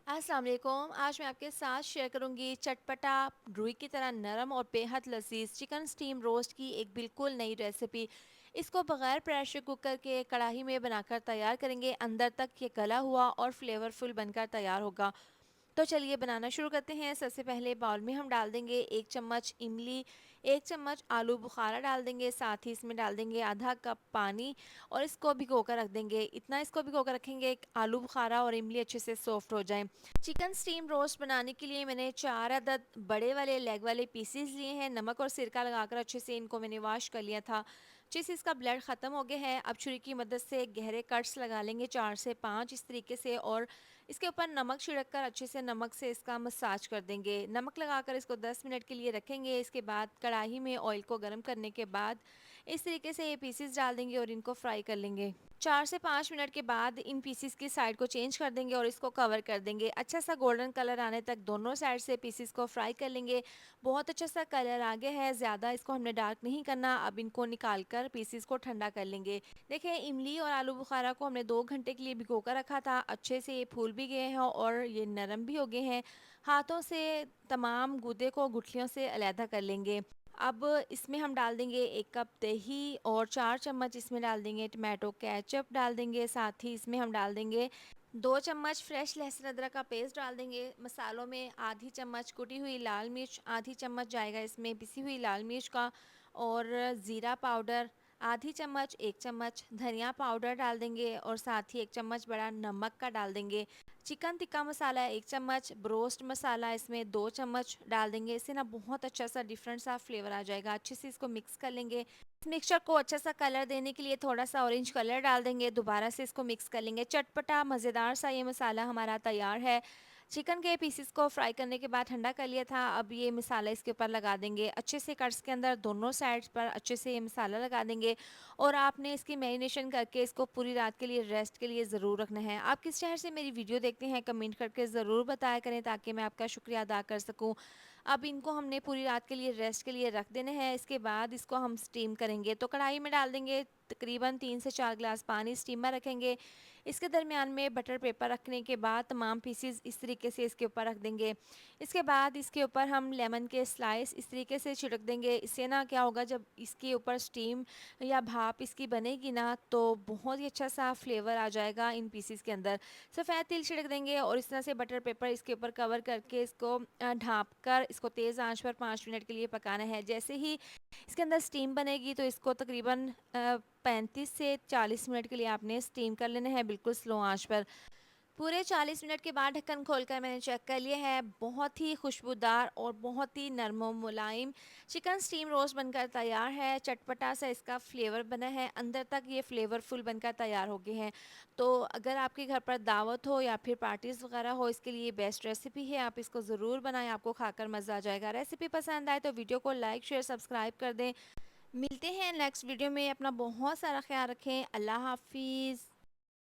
अस्सलाम वालेकुम। आज मैं आपके साथ शेयर करूंगी चटपटा, रुई की तरह नरम और बेहद लजीज चिकन स्टीम रोस्ट की एक बिल्कुल नई रेसिपी। इसको बगैर प्रेशर कुकर के कढ़ाई में बनाकर तैयार करेंगे। अंदर तक ये गला हुआ और फ्लेवरफुल बनकर तैयार होगा। तो चलिए बनाना शुरू करते हैं। सबसे पहले बाउल में हम डाल देंगे 1 चम्मच इमली, 1 चम्मच आलू बुखारा डाल देंगे, साथ ही इसमें डाल देंगे आधा कप पानी और इसको भिगो कर रख देंगे। इतना इसको भिगो कर रखेंगे कि आलू बुखारा और इमली अच्छे से सॉफ्ट हो जाए। चिकन स्टीम रोस्ट बनाने के लिए मैंने 4 अदद बड़े वाले लेग वाले पीसीज लिए हैं। नमक और सिरका लगाकर अच्छे से इनको मैंने वॉश कर लिया था। अच्छे से इसका ब्लड ख़त्म हो गया है। अब छुरी की मदद से गहरे कट्स लगा लेंगे 4 से 5 इस तरीके से, और इसके ऊपर नमक छिड़क कर अच्छे से नमक से इसका मसाज कर देंगे। नमक लगाकर इसको 10 मिनट के लिए रखेंगे। इसके बाद कढ़ाई में ऑयल को गर्म करने के बाद इस तरीके से ये पीसेस डाल देंगे और इनको फ्राई कर लेंगे। 4 से 5 मिनट के बाद इन पीसेस की साइड को चेंज कर देंगे और इसको कवर कर देंगे। अच्छा सा गोल्डन कलर आने तक दोनों साइड से पीसेस को फ्राई कर लेंगे। बहुत अच्छा सा कलर आ गया है, ज़्यादा इसको हमने डार्क नहीं करना। अब इनको निकाल कर पीसेस को ठंडा कर लेंगे। देखिए, इमली और आलू बुखारा को हमने 2 घंटे के लिए भिगो कर रखा था। अच्छे से ये फूल भी गए हैं और ये नरम भी हो गए हैं। हाथों से तमाम गूदे को गुठलियों से अलहदा कर लेंगे। अब इसमें हम डाल देंगे 1 कप दही और 4 चम्मच इसमें डाल देंगे टमाटो केचप डाल देंगे। साथ ही इसमें हम डाल देंगे 2 चम्मच फ्रेश लहसुन अदरक का पेस्ट डाल देंगे। मसालों में आधी चम्मच कुटी हुई लाल मिर्च, आधी चम्मच जाएगा इसमें पिसी हुई लाल मिर्च का, और ज़ीरा पाउडर आधी चम्मच, 1 चम्मच धनिया पाउडर डाल देंगे, और साथ ही 1 चम्मच बड़ा नमक का डाल देंगे। चिकन टिक्का मसाला 1 चम्मच, ब्रोस्ट मसाला इसमें 2 चम्मच डाल देंगे। इससे ना बहुत अच्छा सा डिफरेंट सा फ्लेवर आ जाएगा। अच्छे से इसको मिक्स कर लेंगे। इस मिक्सचर को अच्छा सा कलर देने के लिए थोड़ा सा ऑरेंज कलर डाल देंगे। दोबारा से इसको मिक्स कर लेंगे। चटपटा मज़ेदार सा ये मसाला हमारा तैयार है। चिकन के पीसेस को फ्राई करने के बाद ठंडा कर लिया था। अब ये मसाला इसके ऊपर लगा देंगे। अच्छे से कट्स के अंदर दोनों साइड्स पर अच्छे से ये मसाला लगा देंगे, और आपने इसकी मैरिनेशन करके इसको पूरी रात के लिए रेस्ट के लिए ज़रूर रखना है। आप किस शहर से मेरी वीडियो देखते हैं कमेंट करके ज़रूर बताया करें, ताकि मैं आपका शुक्रिया अदा कर सकूं। अब इनको हमने पूरी रात के लिए रेस्ट के लिए रख देने हैं। इसके बाद इसको हम स्टीम करेंगे। तो कढ़ाई में डाल देंगे तकरीबन 3 से 4 गिलास पानी, स्टीमर रखेंगे। इसके दरमियान में बटर पेपर रखने के बाद तमाम पीसेस इस तरीके से इसके ऊपर रख देंगे। इसके बाद इसके ऊपर हम लेमन के स्लाइस इस तरीके से छिड़क देंगे। इससे ना क्या होगा, जब इसके ऊपर स्टीम या भाप इसकी बनेगी ना, तो बहुत ही अच्छा सा फ्लेवर आ जाएगा इन पीसेस के अंदर। सफ़ेद तिल छिड़क देंगे और इस तरह से बटर पेपर इसके ऊपर कवर करके इसको ढाँप कर इसको तेज़ आंच पर 5 मिनट के लिए पकाना है। जैसे ही इसके अंदर स्टीम बनेगी तो इसको तकरीबन 35 से 40 मिनट के लिए आपने स्टीम कर लेना है, बिल्कुल स्लो आंच पर। पूरे 40 मिनट के बाद ढक्कन खोलकर मैंने चेक कर लिया है। बहुत ही खुशबूदार और बहुत ही नरम और मुलायम चिकन स्टीम रोस्ट बनकर तैयार है। चटपटा सा इसका फ्लेवर बना है, अंदर तक ये फ्लेवरफुल बनकर तैयार हो गए हैं। तो अगर आपके घर पर दावत हो या फिर पार्टीज़ वगैरह हो, इसके लिए बेस्ट रेसिपी है। आप इसको ज़रूर बनाएं, आपको खाकर मज़ा आ जाएगा। रेसिपी पसंद आए तो वीडियो को लाइक शेयर सब्सक्राइब कर दें। मिलते हैं नेक्स्ट वीडियो में। अपना बहुत सारा ख्याल रखें। अल्लाह हाफिज़।